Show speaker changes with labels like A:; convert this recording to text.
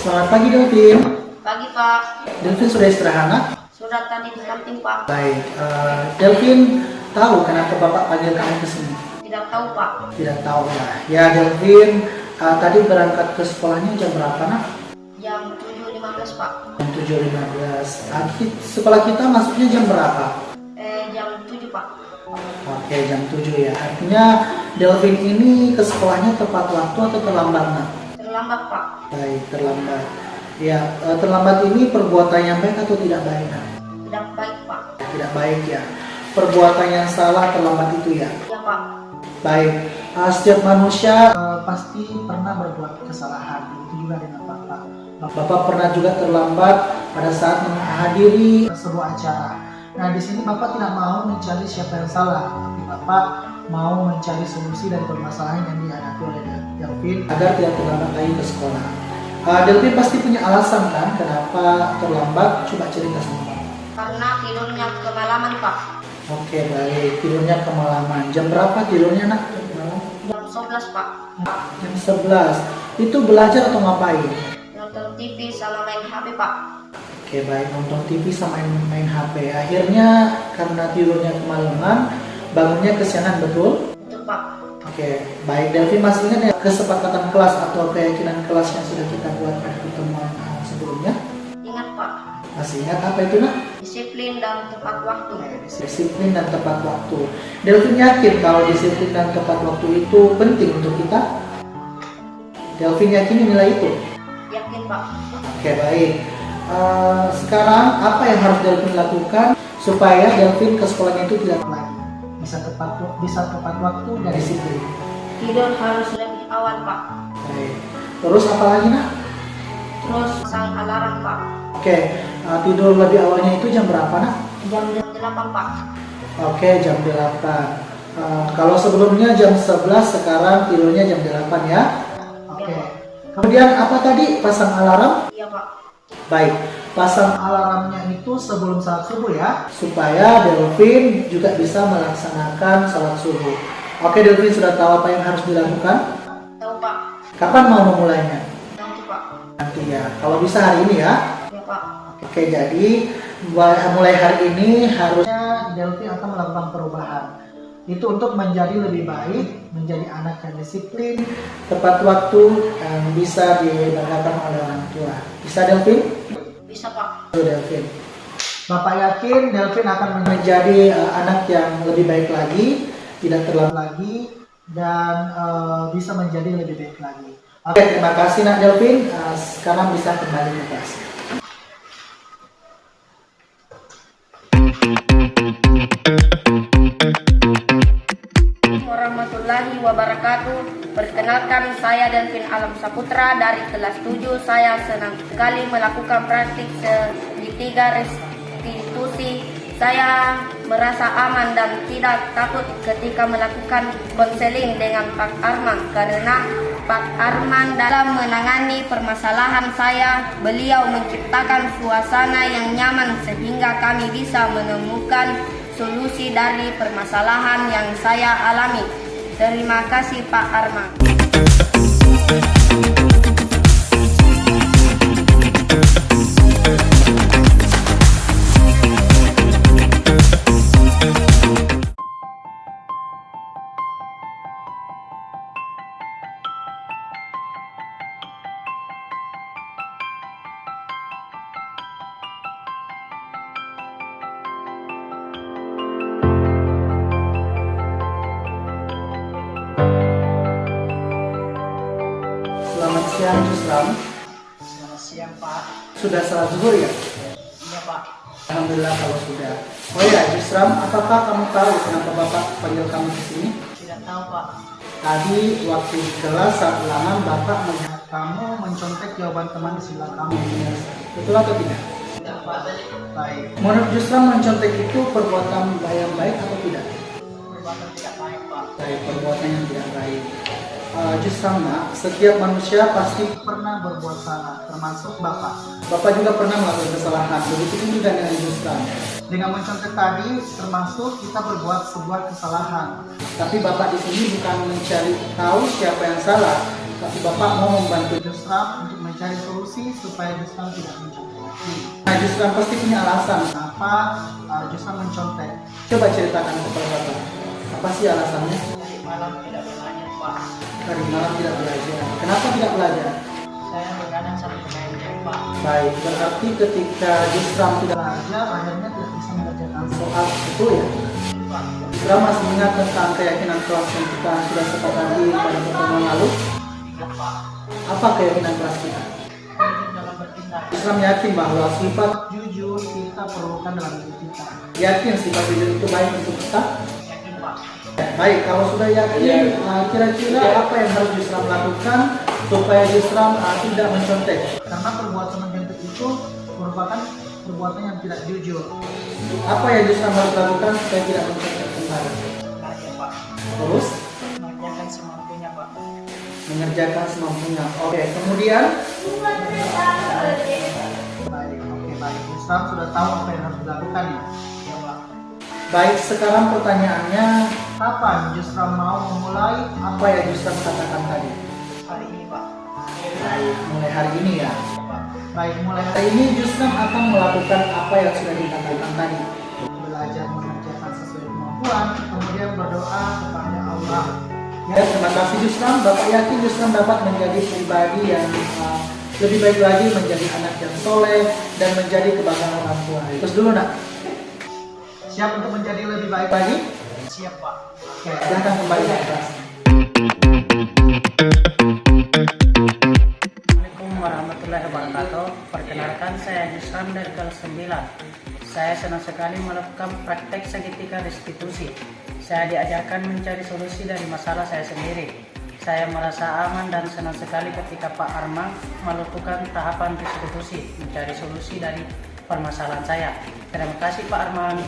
A: Selamat pagi Delvin.
B: Pagi Pak.
A: Delvin sudah istirahat?
B: Sudah tadi di kantin Pak.
A: Baik. Delvin tahu kenapa Bapak panggil kamu ke sini?
B: Tidak tahu Pak.
A: Tidak tahu ya. Ya Delvin, tadi berangkat ke sekolahnya jam berapa nak?
B: Jam 7.15 Pak.
A: Jam 7.15. Sekolah kita masuknya jam berapa?
B: Jam 7 Pak.
A: Oke, jam 7 ya. Artinya Delvin ini ke sekolahnya tepat waktu atau terlambat nak?
B: Terlambat Pak.
A: Baik, terlambat. Ya, terlambat ini perbuatan yang baik atau tidak baik nak?
B: Tidak baik Pak.
A: Tidak baik ya. Perbuatan yang salah terlambat itu ya.
B: Ya Pak.
A: Baik, setiap manusia pasti pernah berbuat kesalahan. Begitu juga dengan Bapak. Bapak pernah juga terlambat pada saat menghadiri sebuah acara. Nah, di sini Bapak tidak mau mencari siapa yang salah, tapi Bapak mau mencari solusi dari permasalahan yang dihadapi oleh Delvin agar tidak terlambat lagi ke sekolah. Delvin pasti punya alasan kan kenapa terlambat? Coba cerita sama Bapak.
B: Karena tidurnya kemalaman Pak.
A: Oke, baik. Tidurnya kemalaman. Jam berapa tidurnya nak?
B: Jam 11 Pak.
A: Jam 11. Itu belajar atau ngapain?
B: Nonton TV sama main HP Pak.
A: Oke, baik. Nonton TV sama main HP. Akhirnya karena tidurnya kemalaman, bangunnya kesiangan, betul?
B: Betul Pak.
A: Oke, baik. Delvin masih ingat ya kesepakatan kelas atau keyakinan kelas yang sudah kita buat pada pertemuan sebelumnya?
B: Ingat Pak.
A: Masih ingat apa itu nak?
B: Disiplin dan tepat waktu.
A: Disiplin dan tepat waktu. Delvin yakin kalau disiplin dan tepat waktu itu penting untuk kita? Delvin yakin nilai itu?
B: Yakin Pak.
A: Oke, baik. Sekarang apa yang harus Delvin lakukan supaya Delvin ke sekolahnya itu tidak lagi bisa tepat waktu dan disiplin?
B: Tidur harus lebih awal Pak.
A: Baik. Terus apa lagi nak?
B: Terus pasang alarm Pak.
A: Oke, tidur lebih awalnya itu jam berapa nak?
B: Jam 8 Pak.
A: Oke, jam 8. Kalau sebelumnya jam 11, sekarang tidurnya jam 8 ya. Oke. Kemudian apa tadi? Pasang alarm?
B: Iya Pak.
A: Baik, pasang alarmnya itu sebelum salat subuh ya, supaya Delvin juga bisa melaksanakan salat subuh. Oke, Delvin sudah tahu apa yang harus dilakukan?
B: Tahu Pak.
A: Kapan mau memulainya?
B: Nanti Pak.
A: Nanti ya, kalau bisa hari ini ya.
B: Ya Pak.
A: Oke, jadi mulai hari ini harusnya Delvin akan melakukan perubahan. Itu untuk menjadi lebih baik, menjadi anak yang disiplin, tepat waktu, dan bisa dibanggakan oleh orang tua. Bisa Delvin?
B: Bisa Pak.
A: Delvin. Bapak yakin Delvin akan menjadi anak yang lebih baik lagi, tidak terlambat lagi, dan bisa menjadi lebih baik lagi. Oke, terima kasih nak Delvin. Sekarang bisa kembali ke kelas.
B: Warahmatullahi wabarakatuh. Perkenalkan, saya Delvin Alam Saputra dari kelas 7. Saya senang sekali melakukan praktik segitiga restitusi. Saya merasa aman dan tidak takut ketika melakukan konseling dengan Pak Arman, karena Pak Arman dalam menangani permasalahan saya, beliau menciptakan suasana yang nyaman sehingga kami bisa menemukan solusi dari permasalahan yang saya alami. Terima kasih Pak Arman.
A: Selamat siang, Jusram.
B: Selamat siang Pak.
A: Sudah salat zuhur ya?
B: Iya Pak.
A: Alhamdulillah kalau sudah. Oh ya, Jusram, apakah kamu tahu kenapa Bapak panggil kamu ke sini?
B: Tidak tahu Pak.
A: Tadi waktu di kelas saat ulangan Bapak melihat kamu mencontek jawaban teman di sebelah kamu. Betul atau tidak?
B: Tidak Pak.
A: Baik. Menurut Jusram, mencontek itu perbuatan yang baik atau tidak?
B: Perbuatan tidak baik Pak.
A: Baik, perbuatan yang tidak baik. Jusram, setiap manusia pasti pernah berbuat salah, termasuk Bapak. Bapak juga pernah melakukan kesalahan, begitu juga dengan Jusram. Dengan mencontek tadi, termasuk kita berbuat sebuah kesalahan. Tapi Bapak di sini bukan mencari tahu siapa yang salah, tapi Bapak mau membantu Jusram untuk mencari solusi supaya Jusram tidak mencontek lagi. Nah, Jusram pasti punya alasan kenapa Jusram mencontek. Coba ceritakan kepada Bapak. Apa sih alasannya?
C: Dari malam tidak belajar Pak.
A: Dari malam tidak belajar. Kenapa tidak belajar?
C: Saya begadang sampai main game Pak.
A: Baik, berarti ketika Jusram tidak belajar, akhirnya tidak bisa mengerjakan soal, betul ya?
C: Pak.
A: Jusram masih ingat tentang keyakinan kelas yang kita sudah sepakati pada pertemuan lalu?
C: Ingat Pak.
A: Apa keyakinan kelas kita?
C: Jujur dalam bertindak.
A: Islam yakin bahwa sifat jujur kita perlukan dalam diri kita. Yakin sifat jujur itu baik untuk kita?
C: Yakin Pak.
A: Baik, kalau sudah yakin, kira-kira apa yang harus Jusram lakukan supaya Jusram tidak mencontek? Karena perbuatan mencontek itu merupakan perbuatan yang tidak jujur. Apa yang Jusram harus lakukan supaya tidak mencontek kembali?
C: Belajar Pak.
A: Terus
C: Mengerjakan semampunya Pak.
A: mengerjakan semampunya. Oke, kemudian baik. Jusram sudah tahu apa yang harus dilakukan ya.
C: Ya Pak.
A: Baik, sekarang pertanyaannya, kapan Jusram mau memulai apa yang Jusram katakan tadi?
C: Hari ini Pak.
A: Mulai hari ini ya.
C: Ya Pak.
A: Baik, mulai hari ini Jusram akan melakukan apa yang sudah dikatakan tadi. Belajar mengerjakan sesuai kemampuan, kemudian berdoa kepada Allah. Ya, terima kasih Jusram. Bapak yakin Jusram dapat menjadi pribadi yang lebih baik lagi, menjadi anak yang soleh dan menjadi kebanggaan orang tua. Terus dulu nak. Siap untuk menjadi lebih baik lagi?
C: Siap Pak.
A: Oke, silahkan kembali ke kelas.
C: Assalamualaikum warahmatullahi wabarakatuh. Perkenalkan, saya Jusram dari kelas 9. Saya senang sekali melakukan praktek segitiga restitusi. Saya diajarkan mencari solusi dari masalah saya sendiri. Saya merasa aman dan senang sekali ketika Pak Armang melakukan tahapan restitusi, mencari solusi dari permasalahan saya. Terima kasih Pak Armang.